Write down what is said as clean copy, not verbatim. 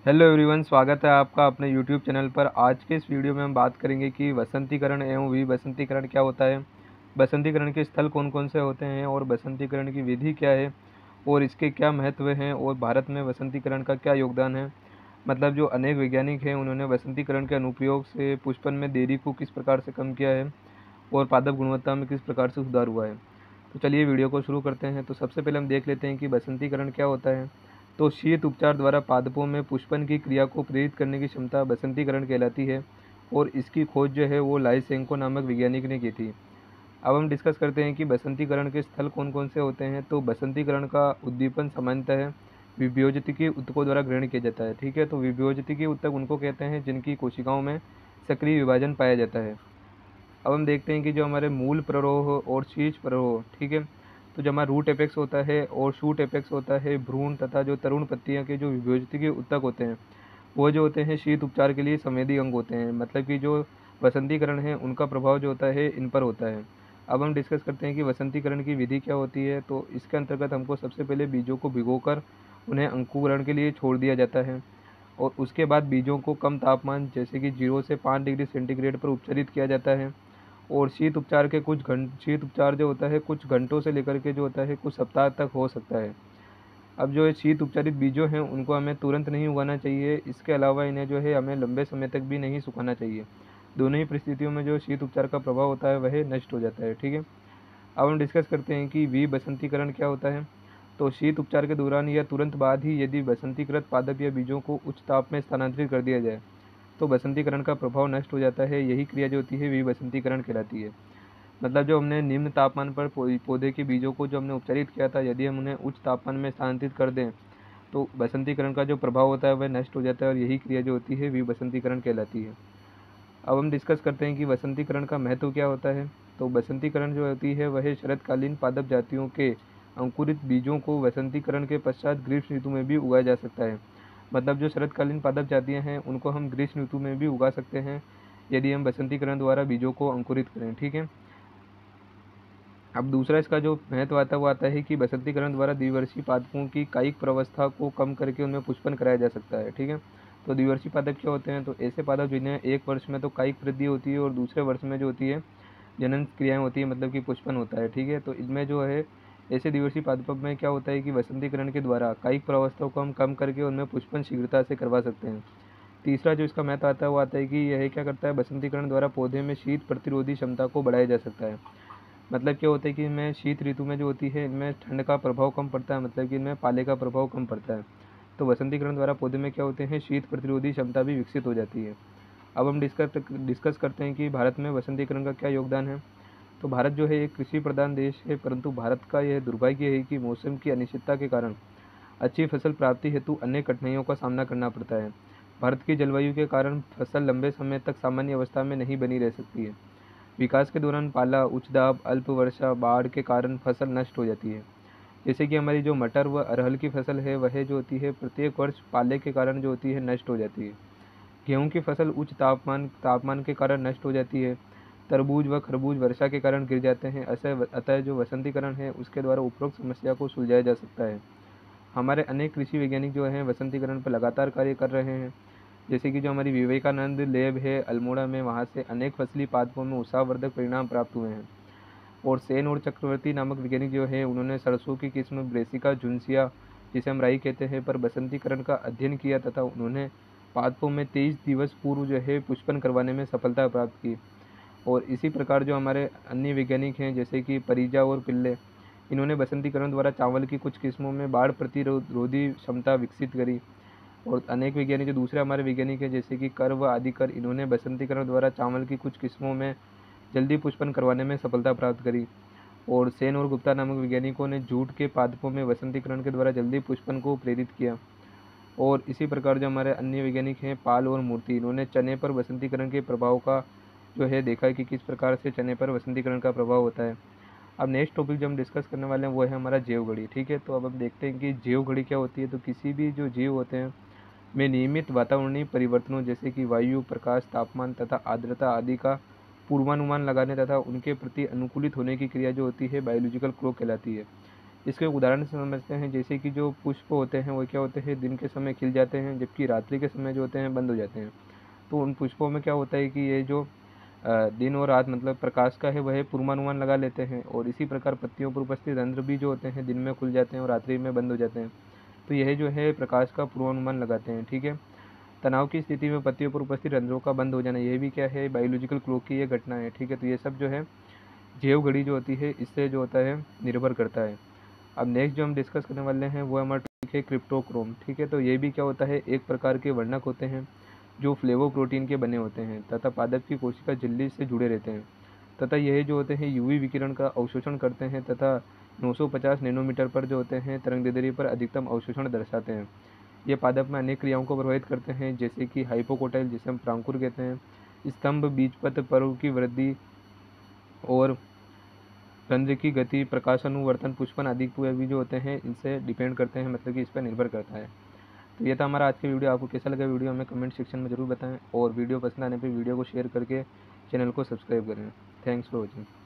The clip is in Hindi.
हेलो एवरीवन, स्वागत है आपका अपने यूट्यूब चैनल पर। आज के इस वीडियो में हम बात करेंगे कि वसंतीकरण एवं विवसंतीकरण क्या होता है, बसंतीकरण के स्थल कौन कौन से होते हैं और बसंतीकरण की विधि क्या है और इसके क्या महत्व हैं और भारत में वसंतीकरण का क्या योगदान है। मतलब जो अनेक वैज्ञानिक हैं उन्होंने वसंतीकरण के अनुप्रयोग से पुष्पन में देरी को किस प्रकार से कम किया है और पादप गुणवत्ता में किस प्रकार से सुधार हुआ है। तो चलिए वीडियो को शुरू करते हैं। तो सबसे पहले हम देख लेते हैं कि बसंतीकरण क्या होता है। तो शीत उपचार द्वारा पादपों में पुष्पन की क्रिया को प्रेरित करने की क्षमता बसंतीकरण कहलाती है और इसकी खोज जो है वो लाइसेंको नामक वैज्ञानिक ने की थी। अब हम डिस्कस करते हैं कि बसंतीकरण के स्थल कौन कौन से होते हैं। तो बसंतीकरण का उद्दीपन सामान्यतः विभ्योजती ऊतकों द्वारा ग्रहण किया जाता है। ठीक है, तो विभ्योजती ऊतक उनको कहते हैं जिनकी कोशिकाओं में सक्रिय विभाजन पाया जाता है। अब हम देखते हैं कि जो हमारे मूल प्ररोह और शीर्ष प्ररोह, ठीक है, तो जो हमारा रूट एपेक्स होता है और शूट एपेक्स होता है, भ्रूण तथा जो तरुण पत्तियां के जो विभोजित के उत्तक होते हैं वो जो होते हैं शीत उपचार के लिए संवेदी अंग होते हैं। मतलब कि जो वसंतीकरण है उनका प्रभाव जो होता है इन पर होता है। अब हम डिस्कस करते हैं कि वसंतीकरण की विधि क्या होती है। तो इसके अंतर्गत हमको सबसे पहले बीजों को भिगोकर उन्हें अंकुरण के लिए छोड़ दिया जाता है और उसके बाद बीजों को कम तापमान जैसे कि 0 से 5 डिग्री सेंटीग्रेड पर उपचारित किया जाता है। और शीत उपचार जो होता है कुछ घंटों से लेकर के जो होता है कुछ सप्ताह तक हो सकता है। अब जो ये शीत उपचारित बीजों हैं उनको हमें तुरंत नहीं उगाना चाहिए। इसके अलावा इन्हें जो है हमें लंबे समय तक भी नहीं सुखाना चाहिए। दोनों ही परिस्थितियों में जो शीत उपचार का प्रभाव होता है वह नष्ट हो जाता है। ठीक है, अब हम डिस्कस करते हैं कि बसंतीकरण क्या होता है। तो शीत उपचार के दौरान या तुरंत बाद ही यदि बसंतीकृत पादप या बीजों को उच्च ताप में स्थानांतरित कर दिया जाए तो बसंतीकरण का प्रभाव नष्ट हो जाता है। यही क्रिया जो होती है विबसंतीकरण कहलाती है। मतलब जो हमने निम्न तापमान पर पौधे के बीजों को जो हमने उपचारित किया था, यदि हम उन्हें उच्च तापमान में स्थानांतरित कर दें तो बसंतीकरण का जो प्रभाव होता है वह नष्ट हो जाता है और यही क्रिया जो होती है विबसंतीकरण कहलाती है। अब हम डिस्कस करते हैं कि बसंतीकरण का महत्व क्या होता है। तो बसंतीकरण जो होती है वह शरतकालीन पादप जातियों के अंकुरित बीजों को वसंतीकरण के पश्चात ग्रीष्म ऋतु में भी उगाया जा सकता है। मतलब जो शरतकालीन पादप जातियाँ हैं उनको हम ग्रीष्म ऋतु में भी उगा सकते हैं यदि हम बसंतीकरण द्वारा बीजों को अंकुरित करें। ठीक है, अब दूसरा इसका जो महत्व आता है वो आता है कि बसंतीकरण द्वारा द्विवर्षीय पादपों की कायिक प्रवस्था को कम करके उनमें पुष्पन कराया जा सकता है। ठीक है, तो द्विवर्षीय पादप क्या होते हैं। तो ऐसे पादप जिन्हें एक वर्ष में तो कायिक वृद्धि होती है और दूसरे वर्ष में जो होती है जनन क्रियाएं होती है, मतलब कि पुष्पन होता है। ठीक है, तो इनमें जो है ऐसे दिवसीय पादपों में क्या होता है कि वसंतीकरण के द्वारा कायिक प्रवस्था को हम कम करके उनमें पुष्पन शीघ्रता से करवा सकते हैं। तीसरा जो इसका महत्व आता है वो आता है कि यह क्या करता है, बसंतीकरण द्वारा पौधे में शीत प्रतिरोधी क्षमता को बढ़ाया जा सकता है। मतलब क्या होता है कि इनमें शीत ऋतु में जो होती है इनमें ठंड का प्रभाव कम पड़ता है, मतलब कि इनमें पाले का प्रभाव कम पड़ता है। तो वसंतीकरण द्वारा पौधे में क्या होते हैं, शीत प्रतिरोधी क्षमता भी विकसित हो जाती है। अब हम डिस्कस करते हैं कि भारत में वसंतीकरण का क्या योगदान है। तो भारत जो है एक कृषि प्रधान देश है, परंतु भारत का यह दुर्भाग्य है कि मौसम की अनिश्चितता के कारण अच्छी फसल प्राप्ति हेतु अनेक कठिनाइयों का सामना करना पड़ता है। भारत की जलवायु के कारण फसल लंबे समय तक सामान्य अवस्था में नहीं बनी रह सकती है। विकास के दौरान पाला, उच्च दाब, अल्प वर्षा, बाढ़ के कारण फसल नष्ट हो जाती है। जैसे कि हमारी जो मटर व अरहर की फसल है वह जो होती है प्रत्येक वर्ष पाले के कारण जो होती है नष्ट हो जाती है। गेहूं की फसल उच्च तापमान के कारण नष्ट हो जाती है। तरबूज व खरबूज वर्षा के कारण गिर जाते हैं। अतः जो वसंतीकरण है उसके द्वारा उपरोक्त समस्या को सुलझाया जा सकता है। हमारे अनेक कृषि वैज्ञानिक जो हैं वसंतीकरण पर लगातार कार्य कर रहे हैं। जैसे कि जो हमारी विवेकानंद लैब है अल्मोड़ा में, वहाँ से अनेक फसली पादपों में उत्साहवर्धक परिणाम प्राप्त हुए हैं। और सेन और चक्रवर्ती नामक वैज्ञानिक जो है उन्होंने सरसों की किस्म ब्रेसिका झुनसिया, जिसे हम राई कहते हैं, पर बसंतीकरण का अध्ययन किया तथा उन्होंने पादपों में 23 दिवस पूर्व जो है पुष्पन करवाने में सफलता प्राप्त की। और इसी प्रकार जो हमारे अन्य वैज्ञानिक हैं जैसे कि परिजा और पिल्ले, इन्होंने बसंतीकरण द्वारा चावल की कुछ किस्मों में बाढ़ प्रतिरोधी क्षमता विकसित करी। और अनेक वैज्ञानिक जो दूसरे हमारे वैज्ञानिक हैं जैसे कि कर व आदिकर, इन्होंने बसंतीकरण द्वारा चावल की कुछ किस्मों में जल्दी पुष्पन करवाने में सफलता प्राप्त करी। और सेन और गुप्ता नामक वैज्ञानिकों ने जूट के पादपों में वसंतीकरण के द्वारा जल्दी पुष्पन को प्रेरित किया। और इसी प्रकार जो हमारे अन्य वैज्ञानिक हैं पाल और मूर्ति, इन्होंने चने पर वसंतीकरण के प्रभाव का जो है देखा है कि किस प्रकार से चने पर वसंतीकरण का प्रभाव होता है। अब नेक्स्ट टॉपिक जो हम डिस्कस करने वाले हैं वो है हमारा जैव घड़ी। ठीक है, तो अब हम देखते हैं कि जैव घड़ी क्या होती है। तो किसी भी जो जीव होते हैं में नियमित वातावरणीय परिवर्तनों जैसे कि वायु, प्रकाश, तापमान तथा आर्द्रता आदि का पूर्वानुमान लगाने तथा उनके प्रति अनुकूलित होने की क्रिया जो होती है बायोलॉजिकल क्लॉक कहलाती है। इसके उदाहरण से समझते हैं, जैसे कि जो पुष्प होते हैं वो क्या होते हैं, दिन के समय खिल जाते हैं, जबकि रात्रि के समय जो होते हैं बंद हो जाते हैं। तो उन पुष्पों में क्या होता है कि ये जो दिन और रात मतलब प्रकाश का है वह पूर्वानुमान लगा लेते हैं, और इसी प्रकार पत्तियों पर उपस्थित रंध्र भी जो होते हैं दिन में खुल जाते हैं और रात्रि में बंद हो जाते हैं। तो यह जो है प्रकाश का पूर्वानुमान लगाते हैं। ठीक है। तनाव की स्थिति में पत्तियों पर उपस्थित रंध्रों का बंद हो जाना, यह भी क्या है, बायोलॉजिकल क्लॉक की ये घटना है। ठीक है। तो ये सब जो है जैव घड़ी जो होती है इससे जो होता है निर्भर करता है। अब नेक्स्ट जो हम डिस्कस करने वाले हैं वो हमारा टॉपिक है क्रिप्टोक्रोम। ठीक है। तो ये भी क्या होता है, एक प्रकार के वर्णक होते हैं जो फ्लेवोप्रोटीन के बने होते हैं तथा पादप की कोशिका झिल्ली से जुड़े रहते हैं, तथा यह जो होते हैं यूवी विकिरण का अवशोषण करते हैं तथा 950 नैनोमीटर पर जो होते हैं तरंगदैर्ध्य पर अधिकतम अवशोषण दर्शाते हैं। ये पादप में अनेक क्रियाओं को प्रभावित करते हैं, जैसे कि हाइपोकोटाइल जिसे हम प्रांकुर कहते हैं, स्तंभ बीजपत्र पर्व की वृद्धि और रंध्र की गति, प्रकाश अनुवर्तन, पुष्पन आदि को भी जो होते हैं इनसे डिपेंड करते हैं, मतलब कि इस पर निर्भर करता है। तो ये था हमारा आज का वीडियो। आपको कैसा लगा वीडियो हमें कमेंट सेक्शन में ज़रूर बताएं, और वीडियो पसंद आने पर वीडियो को शेयर करके चैनल को सब्सक्राइब करें। Thanks for watching.